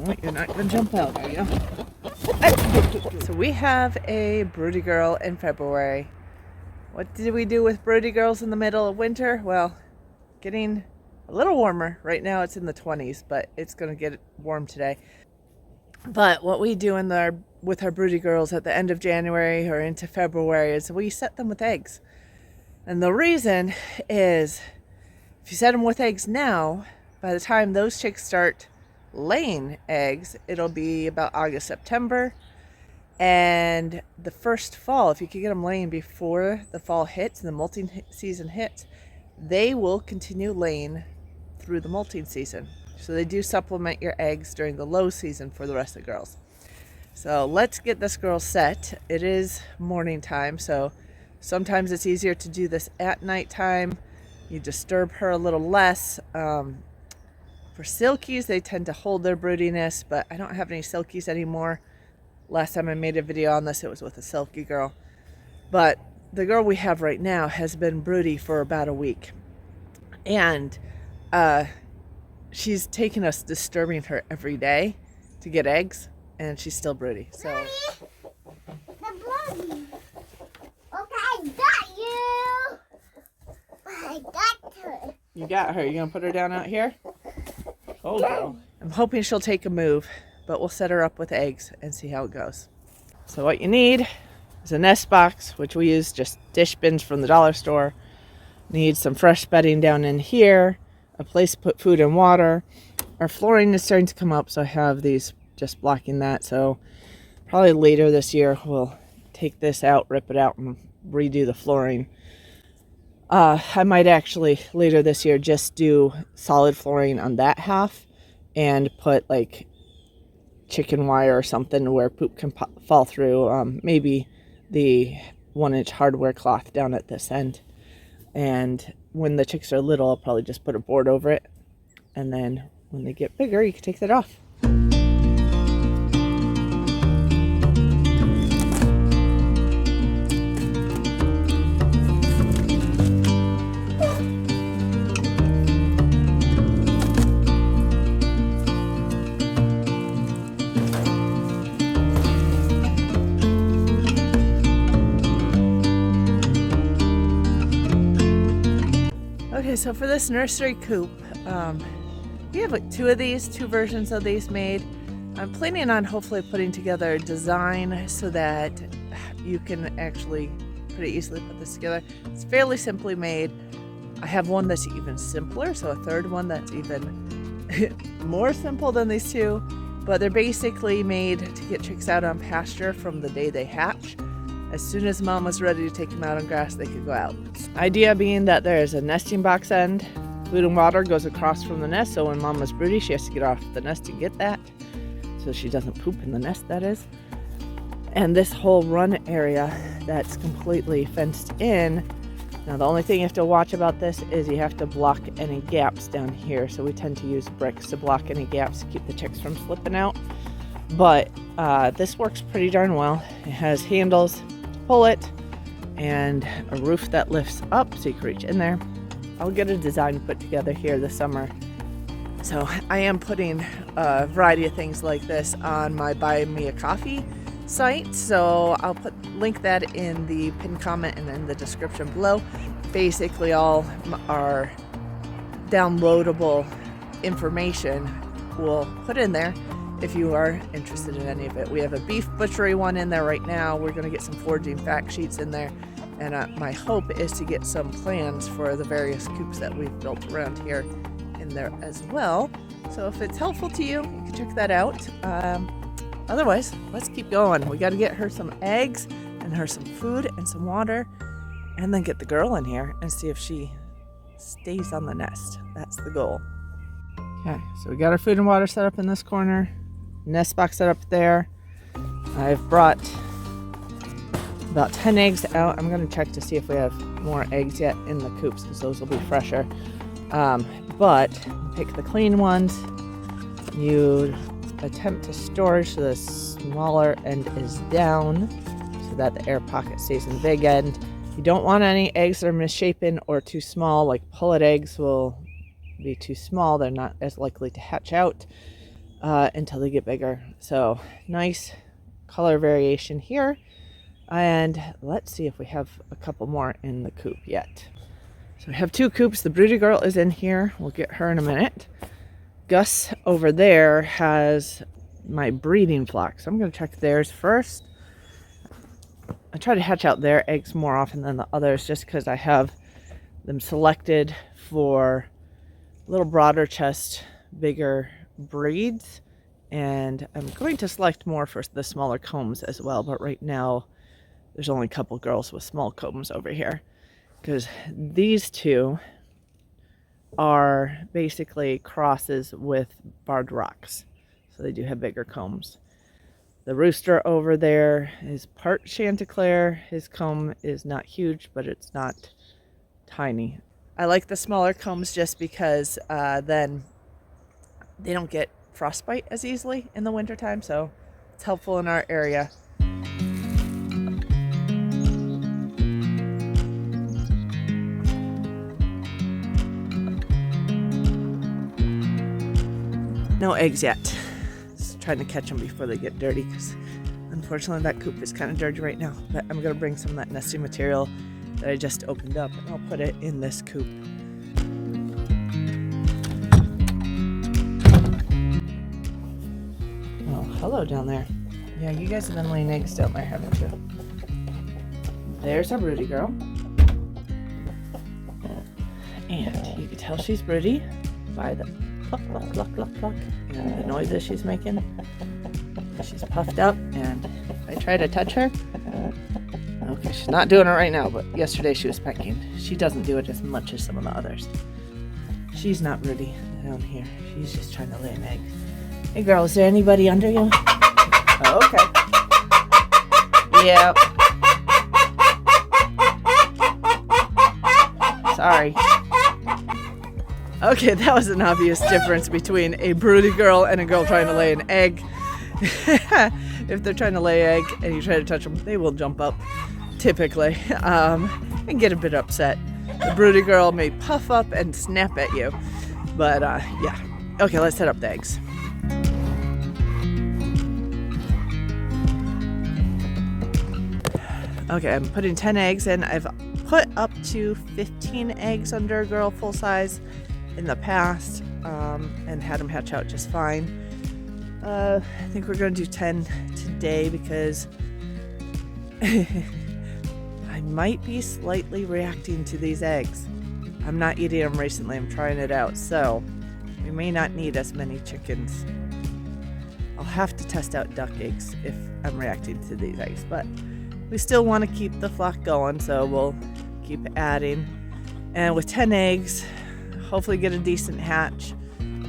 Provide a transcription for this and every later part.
You're not going to jump out, are you? So we have a broody girl in February. What did we do with broody girls in the middle of winter? Well, getting a little warmer. Right now it's in the 20s, but it's going to get warm today. But what we do with our broody girls at the end of January or into February is we set them with eggs. And the reason is if you set them with eggs now, by the time those chicks start laying eggs, it'll be about August, September. And the first fall, if you can get them laying before the fall hits and the molting season hits, they will continue laying through the molting season. So they do supplement your eggs during the low season for the rest of the girls. So let's get this girl set. It is morning time, so sometimes it's easier to do this at nighttime. You disturb her a little less. For silkies, they tend to hold their broodiness, but I don't have any silkies anymore. Last time I made a video on this, it was with a silky girl. But the girl we have right now has been broody for about a week. And she's taken us disturbing her every day to get eggs, and she's still broody. So. Mommy, the broody. Okay, I got you. I got her. You got her. You gonna put her down out here? Oh, girl. I'm hoping she'll take a move, but we'll set her up with eggs and see how it goes. So what you need is a nest box, which we use just dish bins from the dollar store. Need some fresh bedding down in here, a place to put food and water. Our flooring is starting to come up, so I have these just blocking that. So probably later this year, we'll take this out, rip it out, and redo the flooring. I might actually later this year just do solid flooring on that half and put like chicken wire or something where poop can fall through. Maybe the 1-inch hardware cloth down at this end. And when the chicks are little, I'll probably just put a board over it. And then when they get bigger, you can take that off. Okay, so for this nursery coop, we have like two versions of these made. I'm planning on hopefully putting together a design so that you can actually pretty easily put this together. It's fairly simply made. I have one that's even simpler, so a third one that's even more simple than these two, but they're basically made to get chicks out on pasture from the day they hatch. As soon as mom was ready to take them out on grass, they could go out. Idea being that there is a nesting box end. Food and water goes across from the nest, so when mom was broody, she has to get off the nest to get that, so she doesn't poop in the nest, that is. And this whole run area that's completely fenced in. Now the only thing you have to watch about this is you have to block any gaps down here. So we tend to use bricks to block any gaps to keep the chicks from slipping out. But this works pretty darn well. It has handles to pull it and a roof that lifts up so you can reach in there. I'll get a design put together here this summer. So I am putting a variety of things like this on my Buy Me a Coffee site. So I'll link that in the pinned comment and in the description below. Basically all our downloadable information we'll put in there if you are interested in any of it. We have a beef butchery one in there right now. We're going to get some foraging fact sheets in there. And my hope is to get some plans for the various coops that we've built around here in there as well. So if it's helpful to you, you can check that out. Otherwise, let's keep going. We got to get her some eggs and her some food and some water, and then get the girl in here and see if she stays on the nest. That's the goal. Okay, so we got our food and water set up in this corner. Nest box set up there. I've brought about 10 eggs out. I'm going to check to see if we have more eggs yet in the coops because those will be fresher. But pick the clean ones. You attempt to storage so the smaller end is down so that the air pocket stays in the big end. You don't want any eggs that are misshapen or too small, like pullet eggs will be too small. They're not as likely to hatch out. until they get bigger. So nice color variation here. And let's see if we have a couple more in the coop yet. So we have 2 coops. The broody girl is in here. We'll get her in a minute. Gus over there has my breeding flock. So I'm going to check theirs first. I try to hatch out their eggs more often than the others just because I have them selected for little broader chest, bigger breeds. And I'm going to select more for the smaller combs as well. But right now, there's only a couple girls with small combs over here because these 2 are basically crosses with barred rocks. So they do have bigger combs. The rooster over there is part Chanticleer. His comb is not huge, but it's not tiny. I like the smaller combs just because then they don't get frostbite as easily in the wintertime, so it's helpful in our area. No eggs yet. Just trying to catch them before they get dirty because unfortunately that coop is kind of dirty right now. But I'm going to bring some of that nesting material that I just opened up and I'll put it in this coop. Oh, hello down there. Yeah, you guys have been laying eggs down there, haven't you? There's our broody girl. And you can tell she's broody by the cluck, cluck, cluck, cluck, cluck, and the noises she's making. She's puffed up, and if I try to touch her, okay, she's not doing it right now, but yesterday she was pecking. She doesn't do it as much as some of the others. She's not broody down here. She's just trying to lay an egg. Hey girl, is there anybody under you? Oh, okay. Yep. Sorry. Okay, that was an obvious difference between a broody girl and a girl trying to lay an egg. If they're trying to lay an egg and you try to touch them, they will jump up, typically, and get a bit upset. The broody girl may puff up and snap at you, but yeah. Okay, let's set up the eggs. Okay, I'm putting 10 eggs in. I've put up to 15 eggs under a girl full size in the past and had them hatch out just fine. I think we're going to do 10 today because I might be slightly reacting to these eggs. I'm not eating them recently. I'm trying it out, so we may not need as many chickens. I'll have to test out duck eggs if I'm reacting to these eggs, but we still want to keep the flock going, so we'll keep adding. And with 10 eggs, hopefully get a decent hatch.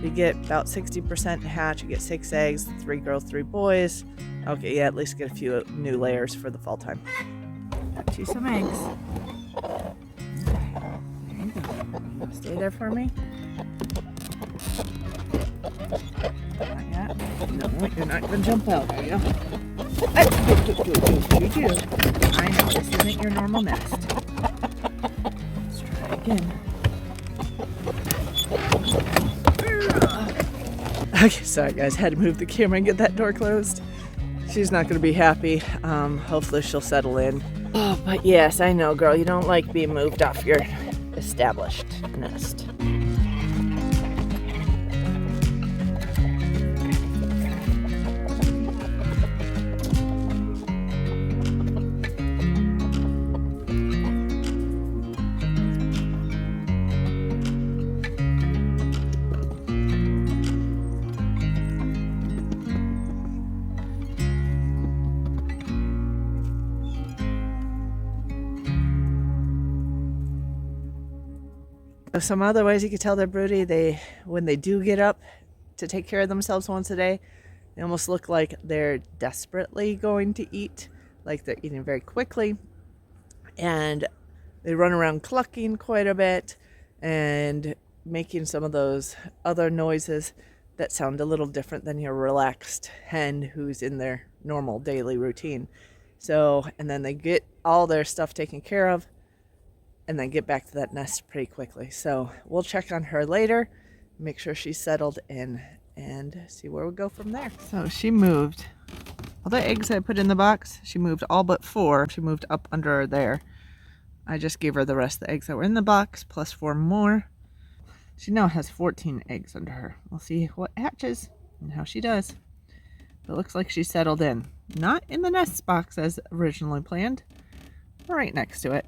You get about 60% hatch, you get 6 eggs, 3 girls, 3 boys. Okay, yeah, at least get a few new layers for the fall time. Got you some eggs. There you go. Stay there for me. Not yet. No, you're not going to jump out, are you? You do. I know, this isn't your normal nest. Let's try again. Okay, sorry guys, had to move the camera and get that door closed. She's not going to be happy. Hopefully she'll settle in. Oh, but yes, I know, girl, you don't like being moved off your established nest. Some other ways you could tell they're broody, when they do get up to take care of themselves once a day, they almost look like they're desperately going to eat, like they're eating very quickly, and they run around clucking quite a bit and making some of those other noises that sound a little different than your relaxed hen who's in their normal daily routine. So, and then they get all their stuff taken care of and then get back to that nest pretty quickly. So we'll check on her later, make sure she's settled in, and see where we go from there. So she moved all the eggs I put in the box. She moved all but 4. She moved up under there. I just gave her the rest of the eggs that were in the box plus 4 more. She now has 14 eggs under her. We'll see what hatches and how she does. It looks like she settled in. Not in the nest box as originally planned, right next to it.